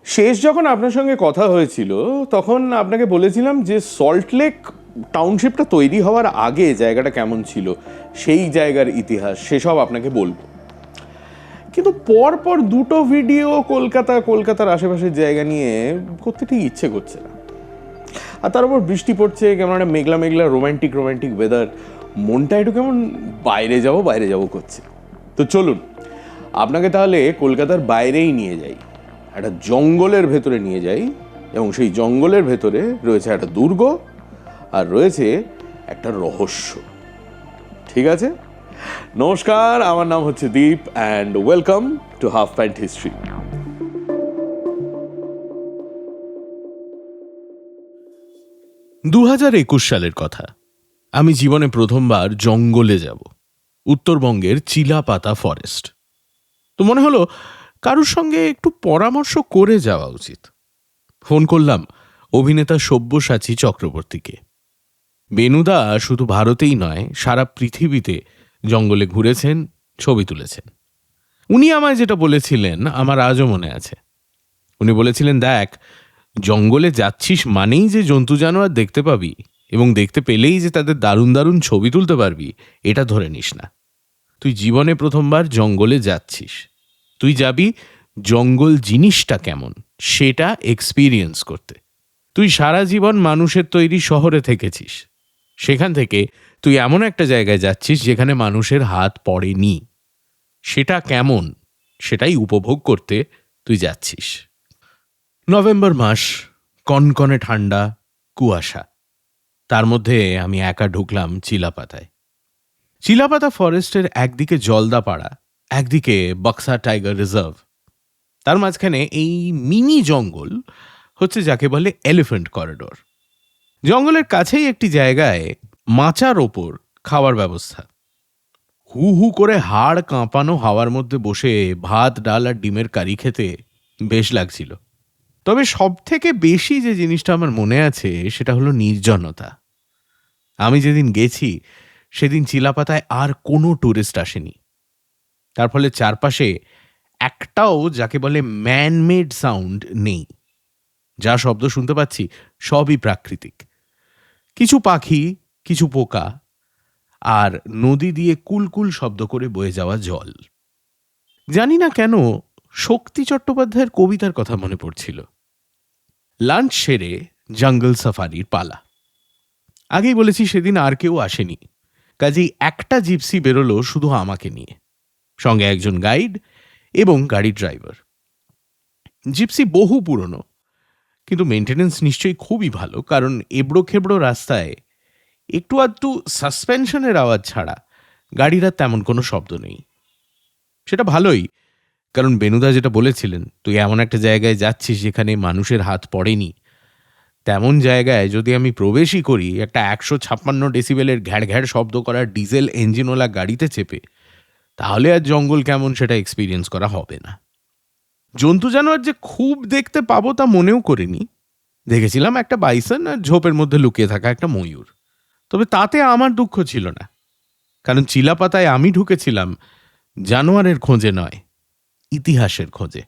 শেষ যখন আপনার সঙ্গে কথা হয়েছিল তখন আপনাকে বলেছিলাম যে সল্টলেক টাউনশিপটা তৈরি হওয়ার আগে জায়গাটা কেমন ছিল, সেই জায়গার ইতিহাস সেসব আপনাকে বলবো। কিন্তু পরপর দুটো ভিডিও কলকাতার আশেপাশের জায়গা নিয়ে করতে ঠিক ইচ্ছে করছে না। আর তার উপর বৃষ্টি পড়ছে, কেমন একটা মেঘলা মেঘলা রোম্যান্টিক ওয়েদার, মনটা একটু কেমন বাইরে যাব করছে। তো চলুন আপনাকে তাহলে কলকাতার বাইরেই নিয়ে যাই, একটা জঙ্গলের ভেতরে নিয়ে যাই, এবং সেই জঙ্গলের ভেতরে রয়েছে একটা দুর্গ আর রয়েছে একটা রহস্য। ঠিক আছে, নমস্কার, আমার নাম হচ্ছে Deep and welcome to half pant history. 2021 সালের কথা। আমি জীবনে প্রথমবার জঙ্গলে যাব, উত্তরবঙ্গের চিলাপাতা ফরেস্ট। তো মনে হলো কারুর সঙ্গে একটু পরামর্শ করে যাওয়া উচিত। ফোন করলাম অভিনেতা সব্যসাচী চক্রবর্তীকে। বেনুদা শুধু ভারতেই নয়, সারা পৃথিবীতে জঙ্গলে ঘুরেছেন, ছবি তুলেছেন। উনি আমায় যেটা বলেছিলেন আমার আজও মনে আছে। উনি বলেছিলেন, দেখ, জঙ্গলে যাচ্ছিস মানেই যে জন্তু জানোয়ার দেখতে পাবি এবং দেখতে পেলেই যে তাদের দারুণ দারুণ ছবি তুলতে পারবি এটা ধরে নিস না। তুই জীবনে প্রথমবার জঙ্গলে যাচ্ছিস, তুই যাবি জঙ্গল জিনিসটা কেমন সেটা এক্সপিরিয়েন্স করতে। তুই সারা জীবন মানুষের তৈরি শহরে থেকেছিস, সেখান থেকে তুই এমন একটা জায়গায় যাচ্ছিস যেখানে মানুষের হাত পড়েনি। সেটা কেমন সেটাই উপভোগ করতে তুই যাচ্ছিস। নভেম্বর মাস, কনকনে ঠান্ডা, কুয়াশা। তার মধ্যে আমি একা ঢুকলাম চিলাপাতায়। চিলাপাতা ফরেস্টের একদিকে জলদাপাড়া, একদিকে বক্সা টাইগার রিজার্ভ। তার মাঝখানে এই মিনি জঙ্গল হচ্ছে যাকে বলে এলিফ্যান্ট করিডোর। জঙ্গলের কাছেই একটি জায়গায় মাচার ওপর খাওয়ার ব্যবস্থা। হু হু করে হাড় কাঁপানো হাওয়ার মধ্যে বসে ভাত, ডাল আর ডিমের কারি খেতে বেশ লাগছিল। তবে সব থেকে বেশি যে জিনিসটা আমার মনে আছে সেটা হলো নির্জনতা। আমি যেদিন গেছি সেদিন চিলাপাতায় আর কোনো ট্যুরিস্ট আসেনি। তার ফলে চারপাশে একটাও যাকে বলে ম্যানমেড সাউন্ড নেই। যা শব্দ শুনতে পাচ্ছি সবই প্রাকৃতিক। কিছু পাখি, কিছু পোকা, আর নদী দিয়ে কুলকুল শব্দ করে বয়ে যাওয়া জল। জানি না কেন শক্তি চট্টোপাধ্যায়ের কবিতার কথা মনে পড়ছিল। লাঞ্চ সেরে জঙ্গল সাফারির পালা। আগেই বলেছি সেদিন আর কেউ আসেনি, কাজেই একটা জিপসি বেরোলো শুধু আমাকে নিয়ে, সঙ্গে একজন গাইড এবং গাড়ির ড্রাইভার। জিপসি বহু পুরনো, কিন্তু মেনটেনেন্স নিশ্চয়ই খুবই ভালো, কারণ এবড়ো খেবড়ো রাস্তায় একটু আধটু সাসপেনশনের আওয়াজ ছাড়া গাড়ির আর তেমন কোনো শব্দ নেই। সেটা ভালোই, কারণ বেনুদা যেটা বলেছিলেন, তুই এমন একটা জায়গায় যাচ্ছিস যেখানে মানুষের হাত পড়েনি। তেমন জায়গায় যদি আমি প্রবেশই করি একটা 156 ডেসিবেলের ঘ্যাড় ঘ্যাড় শব্দ করা ডিজেল ইঞ্জিনওয়ালা গাড়িতে চেপে, তাহলে আর জঙ্গল কেমন সেটা এক্সপিরিয়েন্স করা হবে না। জন্তু জানোয়ার যে খুব দেখতে পাবো তা মনেও করিনি। দেখেছিলাম একটা বাইসন আর ঝোপের মধ্যে লুকিয়ে থাকা একটা ময়ূর। তবে তাতে আমার দুঃখ ছিল না, কারণ চিলাপাতায় আমি ঢুকেছিলাম জানোয়ারের খোঁজে নয়, ইতিহাসের খোঁজে।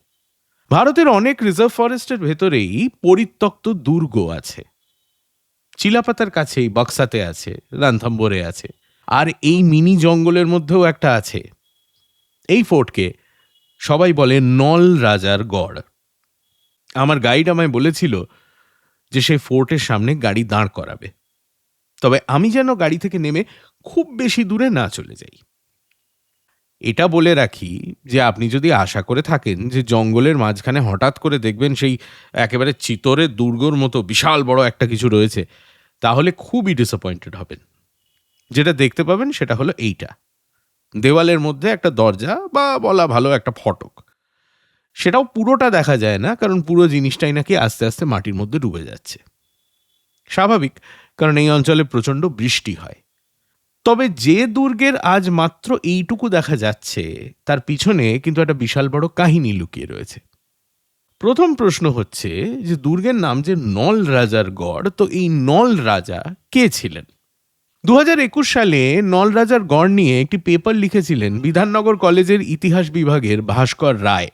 ভারতের অনেক রিজার্ভ ফরেস্টের ভেতরেই পরিত্যক্ত দুর্গ আছে। চিলাপাতার কাছেই বক্সাতে আছে, রানথাম্বোরে আছে, আর এই মিনি জঙ্গলের মধ্যেও একটা আছে। এই ফোর্টকে সবাই বলে নল রাজার গড়। আমার গাইড আমায় বলেছিল যে সেই ফোর্টের সামনে গাড়ি দাঁড় করাবে, তবে আমি যেন গাড়ি থেকে নেমে খুব বেশি দূরে না চলে যাই। এটা বলে রাখি যে আপনি যদি আশা করে থাকেন যে জঙ্গলের মাঝখানে হঠাৎ করে দেখবেন সেই একেবারে চিতোরের দুর্গর মতো বিশাল বড় একটা কিছু রয়েছে, তাহলে খুবই ডিসঅ্যাপয়েন্টেড হবেন। যেটা দেখতে পাবেন সেটা হলো এইটা, দেওয়ালের মধ্যে একটা দরজা বা বলা ভালো একটা ফটক। সেটাও পুরোটা দেখা যায় না, কারণ পুরো জিনিসটাই নাকি আস্তে আস্তে মাটির মধ্যে ডুবে যাচ্ছে। স্বাভাবিক, কারণ এই অঞ্চলে প্রচণ্ড বৃষ্টি হয়। তবে যে দুর্গের আজ মাত্র এইটুকু দেখা যাচ্ছে তার পিছনে কিন্তু একটা বিশাল বড় কাহিনী লুকিয়ে রয়েছে। প্রথম প্রশ্ন হচ্ছে যে দুর্গের নাম যে নল রাজার গড়, তো এই নল রাজা কে ছিলেন? 2021 সালে নল রাজার গড় নিয়ে একটি পেপার লিখেছিলেন বিধাননগর কলেজের ইতিহাস বিভাগের ভাস্কর রায়।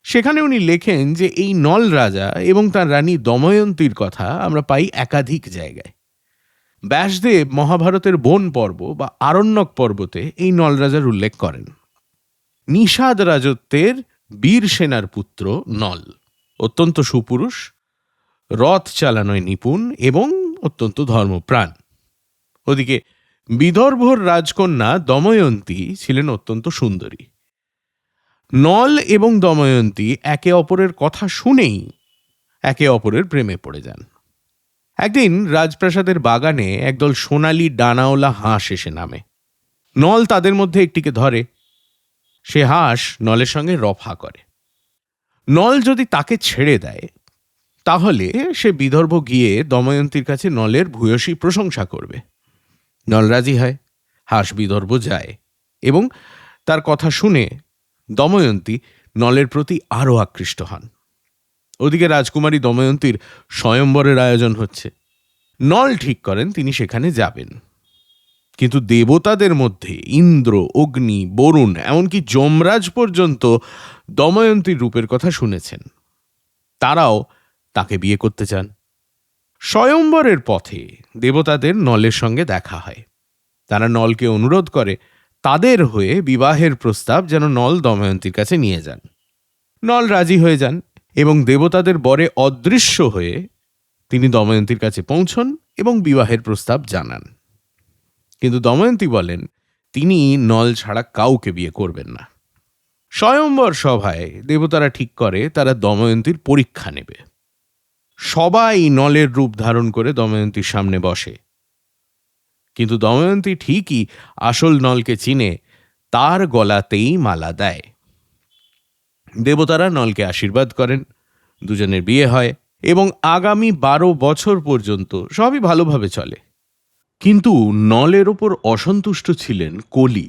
সেখানে উনি লেখেন যে এই নল রাজা এবং তার রানী দময়ন্তীর কথা আমরা পাই একাধিক জায়গায়। ব্যাসদেব মহাভারতের বন পর্ব বা আরণ্যক পর্বতে এই নল রাজার উল্লেখ করেন। নিষাদ রাজত্বের বীর সেনার পুত্র নল, অত্যন্ত সুপুরুষ, রথ চালানোয় নিপুণ এবং অত্যন্ত ধর্মপ্রাণ। ওদিকে বিদর্ভর রাজকন্যা দময়ন্তী ছিলেন অত্যন্ত সুন্দরী। নল এবং দময়ন্তী একে অপরের কথা শুনেই একে অপরের প্রেমে পড়ে যান। একদিন রাজপ্রাসাদের বাগানে একদল সোনালী ডানাওয়ালা হাঁস এসে নামে। নল তাদের মধ্যে একটিকে ধরে। সে হাঁস নলের সঙ্গে রফা করে। নল যদি তাকে ছেড়ে দেয় তাহলে সে বিদর্ভ গিয়ে দময়ন্তীর কাছে নলের ভূয়সী প্রশংসা করবে। নল রাজি হয়। হাঁস বিদর্ভ যায় এবং তার কথা শুনে দময়ন্তী নলের প্রতি আরও আকৃষ্ট হন। ওদিকে রাজকুমারী দময়ন্তীর স্বয়ম্বরের আয়োজন হচ্ছে। নল ঠিক করেন তিনি সেখানে যাবেন। কিন্তু দেবতাদের মধ্যে ইন্দ্র, অগ্নি, বরুণ, এমনকি যমরাজ পর্যন্ত দময়ন্তীর রূপের কথা শুনেছেন। তারাও তাকে বিয়ে করতে চান। স্বয়ম্বরের পথে দেবতাদের নলের সঙ্গে দেখা হয়। তারা নলকে অনুরোধ করে তাদের হয়ে বিবাহের প্রস্তাব যেন নল দময়ন্তীর কাছে নিয়ে যান। নল রাজি হয়ে যান এবং দেবতাদের বরে অদৃশ্য হয়ে তিনি দময়ন্তীর কাছে পৌঁছন এবং বিবাহের প্রস্তাব জানান। কিন্তু দময়ন্তী বলেন তিনি নল ছাড়া কাউকে বিয়ে করবেন না। স্বয়ম্বর সভায় দেবতারা ঠিক করে তারা দময়ন্তীর পরীক্ষা নেবে। সবাই নলের রূপ ধারণ করে দময়ন্তীর সামনে বসে। কিন্তু দময়ন্তী ঠিকই আসল নলকে চিনে তার গলাতেই মালা দেয়। দেবতারা নলকে আশীর্বাদ করেন, দুজনের বিয়ে হয় এবং আগামী 12 বছর পর্যন্ত সবই ভালোভাবে চলে। কিন্তু নলের ওপর অসন্তুষ্ট ছিলেন কলি।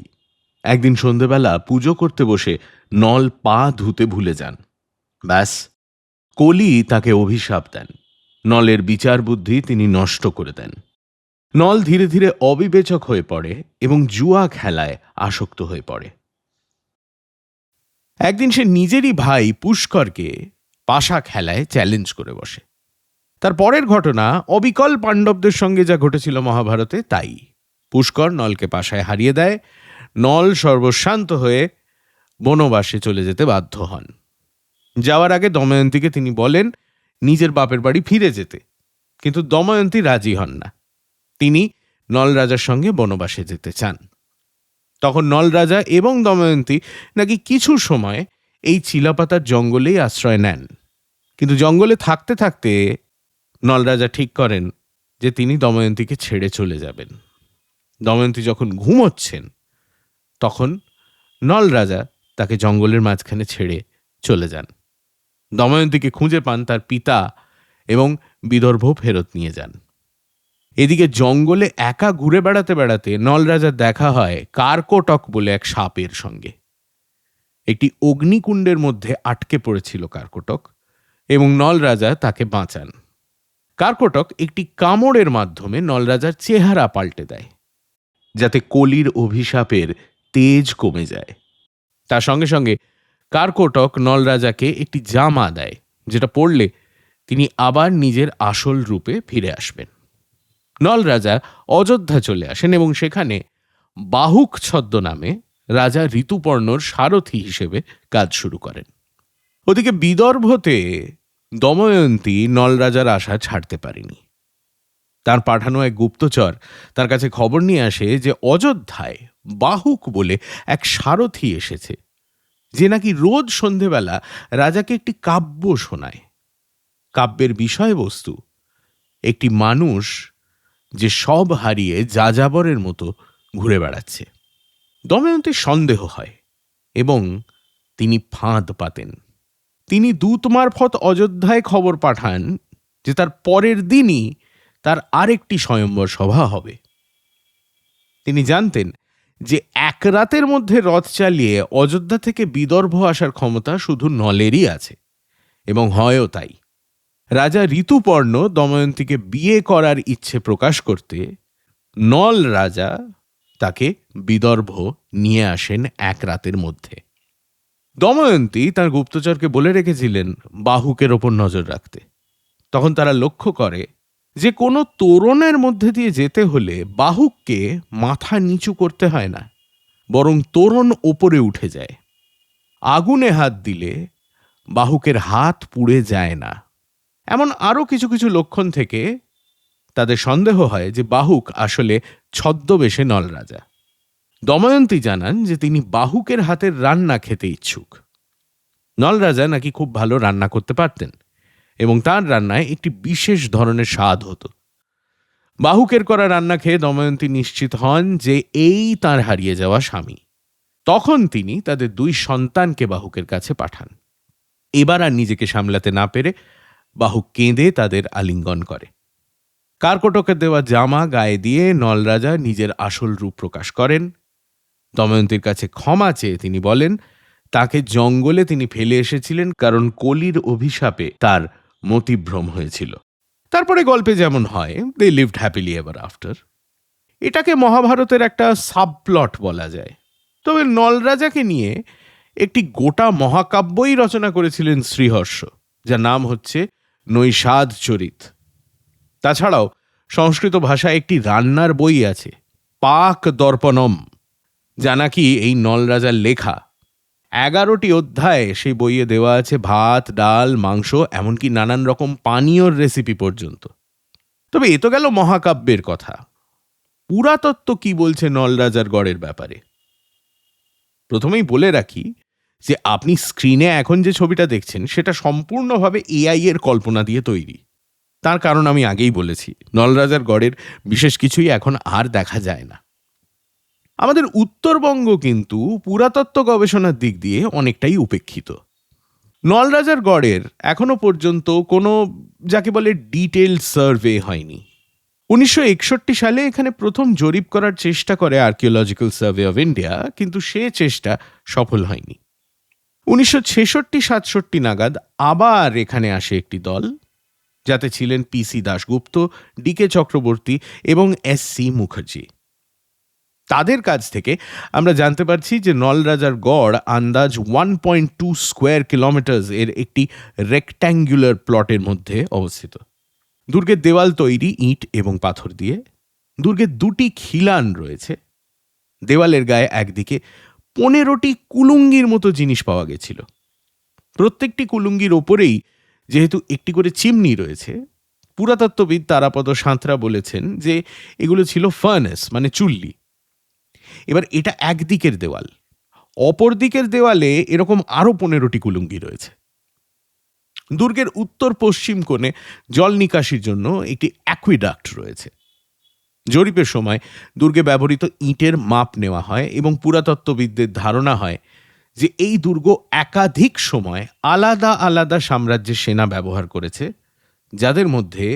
একদিন সন্ধেবেলা পুজো করতে বসে নল পা ধুতে ভুলে যান। ব্যাস, কলি তাকে অভিশাপ দেন। নলের বিচার বুদ্ধি তিনি নষ্ট করে দেন। নল ধীরে ধীরে অবিবেচক হয়ে পড়ে এবং জুয়া খেলায় আসক্ত হয়ে পড়ে। একদিন সে নিজেরই ভাই পুষ্করকে পাশা খেলায় চ্যালেঞ্জ করে বসে। তার পরের ঘটনা অবিকল পাণ্ডবদের সঙ্গে যা ঘটেছিল মহাভারতে তাই। পুষ্কর নলকে পাশায় হারিয়ে দেয়। নল সর্বশান্ত হয়ে বনবাসে চলে যেতে বাধ্য হন। যাওয়ার আগে দময়ন্তীকে তিনি বলেন নিজের বাপের বাড়ি ফিরে যেতে, কিন্তু দময়ন্তী রাজি হন না। তিনি নল রাজার সঙ্গে বনবাসে যেতে চান। তখন নল রাজা এবং দময়ন্তী নাকি কিছু সময় এই চিলাপাতার জঙ্গলেই আশ্রয় নেন। কিন্তু জঙ্গলে থাকতে থাকতে নল রাজা ঠিক করেন যে তিনি দময়ন্তীকে ছেড়ে চলে যাবেন। দময়ন্তী যখন ঘুমোচ্ছেন তখন নল রাজা তাকে জঙ্গলের মাঝখানে ছেড়ে চলে যান। দময়ন্তীকে খুঁজে পান তার পিতা এবং বিদর্ভ ফেরত নিয়ে যান। এদিকে জঙ্গলে একা ঘুরে বেড়াতে বেড়াতে নল রাজার দেখা হয় কার্কটক বলে এক সাপের সঙ্গে। একটি অগ্নিকুণ্ডের মধ্যে আটকে পড়েছিল কার্কটক এবং নল রাজা তাকে বাঁচান। কার্কটক একটি কামড়ের মাধ্যমে নল রাজার চেহারা পাল্টে দেয়, যাতে কলির অভিশাপের তেজ কমে যায়। তার সঙ্গে সঙ্গে কার্কটক নল রাজাকে একটি জামা দেয়, যেটা পরলে তিনি আবার নিজের আসল রূপে ফিরে আসবেন। নল রাজা অযোধ্যা চলে আসেন এবং সেখানে বাহুক ছদ্মনামে রাজা ঋতুপর্ণর সারথি হিসেবে কাজ শুরু করেন। ওদিকে বিদর্ভতে দময়ন্তী নল রাজার আশা ছাড়তে পারেনি। তার পাঠানো এক গুপ্তচর তার কাছে খবর নিয়ে আসে যে অযোধ্যায় বাহুক বলে এক সারথি এসেছে, যে নাকি রোজ সন্ধেবেলা রাজাকে একটি কাব্য শোনায়। কাব্যের বিষয়বস্তু একটি মানুষ যে সব হারিয়ে যাযাবরের মতো ঘুরে বেড়াচ্ছে। দময়ন্তীর সন্দেহ হয় এবং তিনি ফাঁদ পাতেন। তিনি দূত মারফত অযোধ্যায় খবর পাঠান যে তার পরের দিনই তার আরেকটি স্বয়ম্বর সভা হবে। তিনি জানতেন যে এক রাতের মধ্যে রথ চালিয়ে অযোধ্যা থেকে বিদর্ভ আসার ক্ষমতা শুধু নলেরই আছে, এবং হয়ও তাই। রাজা ঋতুপর্ণ দময়ন্তীকে বিয়ে করার ইচ্ছে প্রকাশ করতে নল রাজা তাকে বিদর্ভ নিয়ে আসেন এক রাতের মধ্যে। দময়ন্তী তার গুপ্তচরকে বলে রেখেছিলেন বাহুকের ওপর নজর রাখতে। তখন তারা লক্ষ্য করে যে কোনো তোরণের মধ্যে দিয়ে যেতে হলে বাহুককে মাথা নিচু করতে হয় না, বরং তোরণ ওপরে উঠে যায়। আগুনে হাত দিলে বাহুকের হাত পুড়ে যায় না। এমন আরও কিছু কিছু লক্ষণ থেকে তাদের সন্দেহ হয় যে বাহুক আসলে ছদ্মবেশে নলরাজা। দময়ন্তী জানান যে তিনি বাহুকের হাতের রান্না খেতে ইচ্ছুক। নলরাজা নাকি খুব ভালো রান্না করতে পারতেন এবং তার রান্নায় একটি বিশেষ ধরনের স্বাদ হতো। বাহুকের করা রান্না খেয়ে দময়ন্তী নিশ্চিত হন যে এই তার হারিয়ে যাওয়া স্বামী। তখন তিনি তাদের 2 সন্তানকে বাহুকের কাছে পাঠান। এবার আর নিজেকে সামলাতে না পেরে বাহুক কেঁদে তাদের আলিঙ্গন করে। কার্কটকের দেওয়া জামা গায়ে দিয়ে নলরাজা নিজের আসল রূপ প্রকাশ করেন। দময়ন্তীর কাছে ক্ষমা চেয়ে তিনি বলেন তাকে জঙ্গলে তিনি ফেলে এসেছিলেন কারণ কলির অভিশাপে তার মতিভ্রম হয়েছিল। তারপরে গল্পে যেমন হয়, they lived happily ever after. এটাকে মহাভারতের একটা সাবপ্লট বলা যায়। তবে নলরাজাকে নিয়ে একটি গোটা মহাকাব্যই রচনা করেছিলেন শ্রীহর্ষ, যার নাম হচ্ছে নৈষাদ চরিত। তাছাড়াও সংস্কৃত ভাষায় একটি রান্নার বই আছে, পাক দর্পণম, যা নাকি এই নলরাজার লেখা। 11টি অধ্যায় সেই বইয়ে দেওয়া আছে ভাত, ডাল, মাংস, এমনকি নানান রকম পানীয়র রেসিপি পর্যন্ত। তবে এ তো গেল মহাকাব্যের কথা। পুরাতত্ত্ব কি বলছে নলরাজার গড়ের ব্যাপারে? প্রথমেই বলে রাখি যে আপনি স্ক্রিনে এখন যে ছবিটা দেখছেন সেটা সম্পূর্ণভাবে এআই এর কল্পনা দিয়ে তৈরি। তার কারণ আমি আগেই বলেছি, নলরাজার গড়ের বিশেষ কিছুই এখন আর দেখা যায় না। আমাদের উত্তরবঙ্গ কিন্তু পুরাতত্ত্ব গবেষণার দিক দিয়ে অনেকটাই উপেক্ষিত। নলরাজার গড়ের এখনো পর্যন্ত কোনো যাকে বলে ডিটেইল সার্ভে হয়নি। 1961 সালে এখানে প্রথম জরিপ করার চেষ্টা করে আর্কিওলজিক্যাল সার্ভে অফ ইন্ডিয়া, কিন্তু সে চেষ্টা সফল হয়নি। 1966-67 নাগাদ আবার এখানে আসে একটি দল, যাতে ছিলেন পিসি দাশগুপ্ত, ডিকে চক্রবর্তী এবং এসসি মুখার্জি। তাদের কাছ থেকে আমরা জানতে পারছি যে নলরাজার গড় আন্দাজ 1.2 স্কোয়ার কিলোমিটার এর একটি রেক্ট্যাঙ্গুলার প্লটের মধ্যে অবস্থিত। দুর্গের দেওয়াল তৈরি ইট এবং পাথর দিয়ে। দুর্গের 2টি খিলান রয়েছে। দেওয়ালের গায়ে একদিকে 15টি কুলুঙ্গির মতো জিনিস পাওয়া গেছিল। প্রত্যেকটি কুলুঙ্গির ওপরেই যেহেতু একটি করে চিমনি রয়েছে, পুরাতত্ত্ববিদ তারাপদ সাঁতরা বলেছেন যে এগুলো ছিল ফার্নেস, মানে চুল্লি। এবার এটা একদিকের দেওয়াল, অপর দিকের দেওয়ালে এরকম আরো 15টি কুলুঙ্গি রয়েছে। দুর্গের উত্তর পশ্চিম কোণে জল নিকাশির জন্য একটি অ্যাকুইডাক্ট রয়েছে। জরিপের সময় দুর্গে ব্যবহৃত ইটের মাপ নেওয়া হয় এবং পুরাতত্ত্ববিদদের ধারণা হয় যে এই দুর্গ একাধিক সময় আলাদা আলাদা সাম্রাজ্যের সেনা ব্যবহার করেছে, যাদের মধ্যে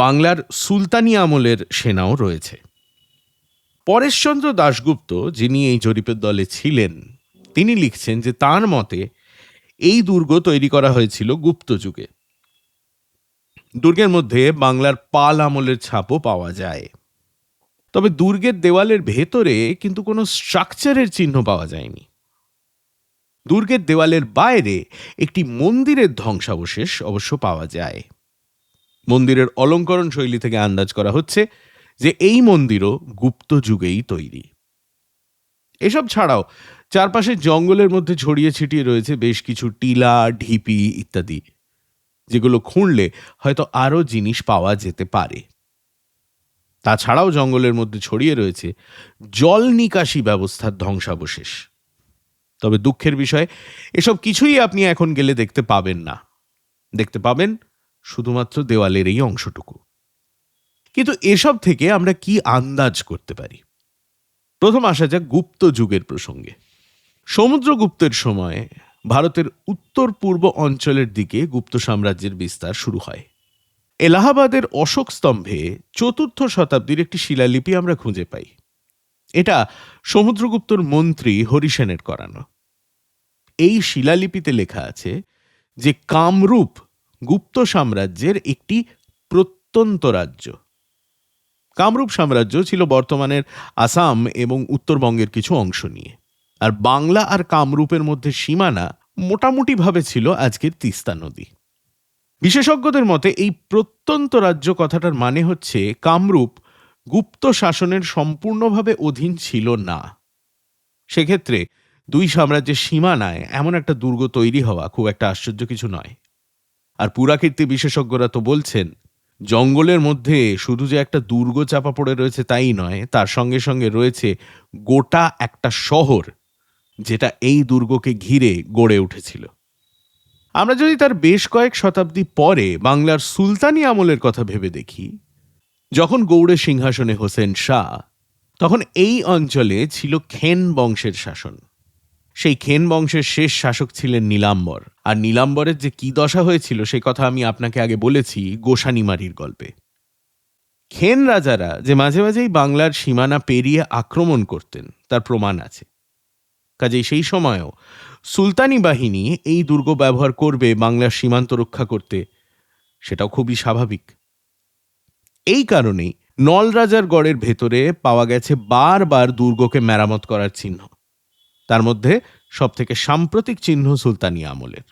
বাংলার সুলতানি আমলের সেনাও রয়েছে। পরেশচন্দ্র দাশগুপ্ত, যিনি এই জরিপের দলে ছিলেন, তিনি লিখছেন যে তার মতে এই দুর্গ তৈরি করা হয়েছিল গুপ্ত যুগে। দুর্গের মধ্যে বাংলার পাল আমলের ছাপও পাওয়া যায়। তবে দুর্গের দেওয়ালের ভেতরে কিন্তু কোনো স্ট্রাকচারের চিহ্ন পাওয়া যায়নি। দুর্গের দেওয়ালের বাইরে একটি মন্দিরের ধ্বংসাবশেষ অবশ্য পাওয়া যায়। মন্দিরের অলঙ্করণ শৈলী থেকে আন্দাজ করা হচ্ছে যে এই মন্দিরও গুপ্ত যুগেই তৈরি। এসব ছাড়াও চারপাশে জঙ্গলের মধ্যে ছড়িয়ে ছিটিয়ে রয়েছে বেশ কিছু টিলা, ঢিপি ইত্যাদি, যেগুলো খুঁড়লে হয়তো আরো জিনিস পাওয়া যেতে পারে। তাছাড়াও জঙ্গলের মধ্যে ছড়িয়ে রয়েছে জল নিকাশি ব্যবস্থার ধ্বংসাবশেষ। তবে দুঃখের বিষয়, এসব কিছুই আপনি এখন গেলে দেখতে পাবেন না। দেখতে পাবেন শুধুমাত্র দেওয়ালের এই অংশটুকু। কিন্তু এসব থেকে আমরা কি আন্দাজ করতে পারি? প্রথম আসা যাক গুপ্ত যুগের প্রসঙ্গে। সমুদ্রগুপ্তের সময় ভারতের উত্তর পূর্ব অঞ্চলের দিকে গুপ্ত সাম্রাজ্যের বিস্তার শুরু হয়। এলাহাবাদের অশোক স্তম্ভে 4th শতাব্দীর একটি শিলালিপি আমরা খুঁজে পাই। এটা সমুদ্রগুপ্তর মন্ত্রী হরিসেনের করানো। এই শিলালিপিতে লেখা আছে যে কামরূপ গুপ্ত সাম্রাজ্যের একটি প্রত্যন্ত রাজ্য। কামরূপ সাম্রাজ্য ছিল বর্তমানের আসাম এবং উত্তরবঙ্গের কিছু অংশ নিয়ে, আর বাংলা আর কামরূপের মধ্যে সীমানা মোটামুটিভাবে ছিল আজকের তিস্তা নদী। বিশেষজ্ঞদের মতে এই প্রত্যন্ত রাজ্য কথাটার মানে হচ্ছে কামরূপ গুপ্ত শাসনের সম্পূর্ণভাবে অধীন ছিল না। সেক্ষেত্রে দুই সাম্রাজ্যের সীমানায় এমন একটা দুর্গ তৈরি হওয়া খুব একটা আশ্চর্য কিছু নয়। আর পুরাকীর্তি বিশেষজ্ঞরা তো বলছেন, জঙ্গলের মধ্যে শুধু যে একটা দুর্গ চাপা পড়ে রয়েছে তাই নয়, তার সঙ্গে সঙ্গে রয়েছে গোটা একটা শহর, যেটা এই দুর্গকে ঘিরে গড়ে উঠেছিল। আমরা যদি তার বেশ কয়েক শতাব্দী পরে বাংলার সুলতানি আমলের কথা ভেবে দেখি, যখন গৌড়ের সিংহাসনে হোসেন শাহ, তখন এই অঞ্চলে ছিল খেন বংশের শাসন। সেই খেন বংশের শেষ শাসক ছিলেন নীলাম্বর। আর নীলাম্বরের যে কি দশা হয়েছিল সে কথা আমি আপনাকে আগে বলেছি গোসানিমারির গল্পে। খেন রাজারা যে মাঝে মাঝেই বাংলার সীমানা পেরিয়ে আক্রমণ করতেন তার প্রমাণ আছে। কাজেই সেই সময়ও সুলতানি বাহিনী এই দুর্গ ব্যবহার করবে বাংলার সীমান্ত রক্ষা করতে, সেটাও খুবই স্বাভাবিক। এই কারণেই নলরাজার গড়ের ভেতরে পাওয়া গেছে বারবার দুর্গকে মেরামত করার চিহ্ন। তার মধ্যে সবথেকে সাম্প্রতিক চিহ্ন সুলতানি আমলের।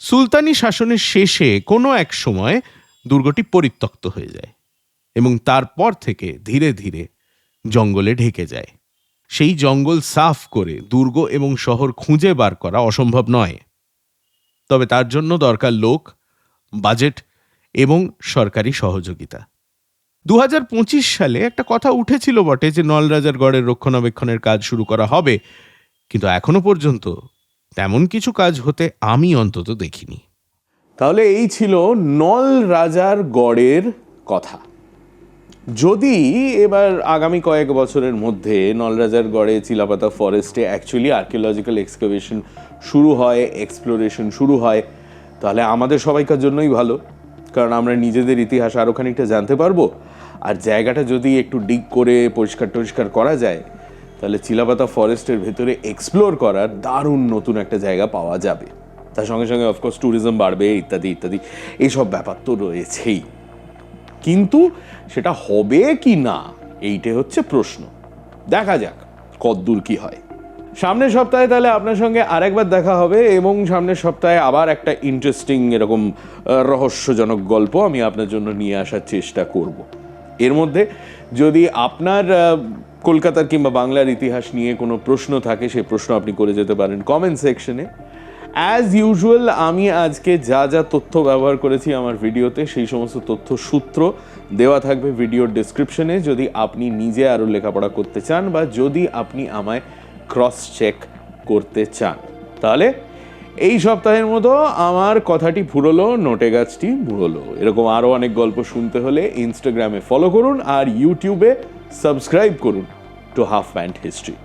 সুলতানি শাসনের শেষে কোনো এক সময় দুর্গটি পরিত্যক্ত হয়ে যায় এবং তারপর থেকে ধীরে ধীরে জঙ্গলে ঢেকে যায়। সেই জঙ্গল সাফ করে দুর্গ এবং শহর খুঁজে বার করা অসম্ভব নয়। তবে তার জন্য দরকার লোক, বাজেট এবং সরকারি সহযোগিতা। 2025 সালে একটা কথা উঠেছিল বটে যে নলরাজার গড়ের রক্ষণাবেক্ষণের কাজ শুরু করা হবে, কিন্তু এখনো পর্যন্ত তেমন কিছু কাজ হতে আমি অন্তত দেখিনি। তাহলে এই ছিল নল রাজার গড়ের কথা। যদি এবার আগামী কয়েক বছরের মধ্যে নলরাজার গড়ে চিলাপাতা ফরেস্টে অ্যাকচুয়ালি আর্কিওলজিক্যাল এক্সকাভেশন শুরু হয়, এক্সপ্লোরেশন শুরু হয়, তাহলে আমাদের সবাইকার জন্যই ভালো, কারণ আমরা নিজেদের ইতিহাস আরও খানিকটা জানতে পারবো। আর জায়গাটা যদি একটু ডিগ করে পরিষ্কার করা যায়, তাহলে চিলাপাতা ফরেস্টের ভেতরে এক্সপ্লোর করার দারুণ নতুন একটা জায়গা পাওয়া যাবে। তার সঙ্গে সঙ্গে অফকোর্স ট্যুরিজম বাড়বে, ইত্যাদি ইত্যাদি, এইসব ব্যাপার তো রয়েছেই। কিন্তু সেটা হবে কি না, এইটাই হচ্ছে প্রশ্ন। দেখা যাক কতদূর কি হয়। সামনের সপ্তাহে তাহলে আপনার সঙ্গে আরেকবার দেখা হবে, এবং সামনের সপ্তাহে আবার একটা ইন্টারেস্টিং এরকম রহস্যজনক গল্প আমি আপনার জন্য নিয়ে আসার চেষ্টা করব। এর মধ্যে যদি আপনার কলকাতার কিংবা বাংলার ইতিহাস নিয়ে কোনো প্রশ্ন থাকে, সেই প্রশ্ন আপনি করে যেতে পারেন কমেন্ট সেকশনে। অ্যাজ ইউজুয়াল আমি আজকে যা যা তথ্য ব্যবহার করেছি আমার ভিডিওতে, সেই সমস্ত তথ্য সূত্র দেওয়া থাকবে ভিডিওর ডেসক্রিপশনে। যদি আপনি নিজে আরও লেখাপড়া করতে চান বা যদি আপনি আমায় ক্রস চেক করতে চান, তাহলে এই সপ্তাহের মতো আমার কথাটি ফুরলো, নোটে গাছটি মুড়লো। এরকম আরও অনেক গল্প শুনতে হলে ইনস্টাগ্রামে ফলো করুন আর ইউটিউবে সাবস্ক্রাইব করুন টু হাফ প্যান্ট হিস্ট্রি।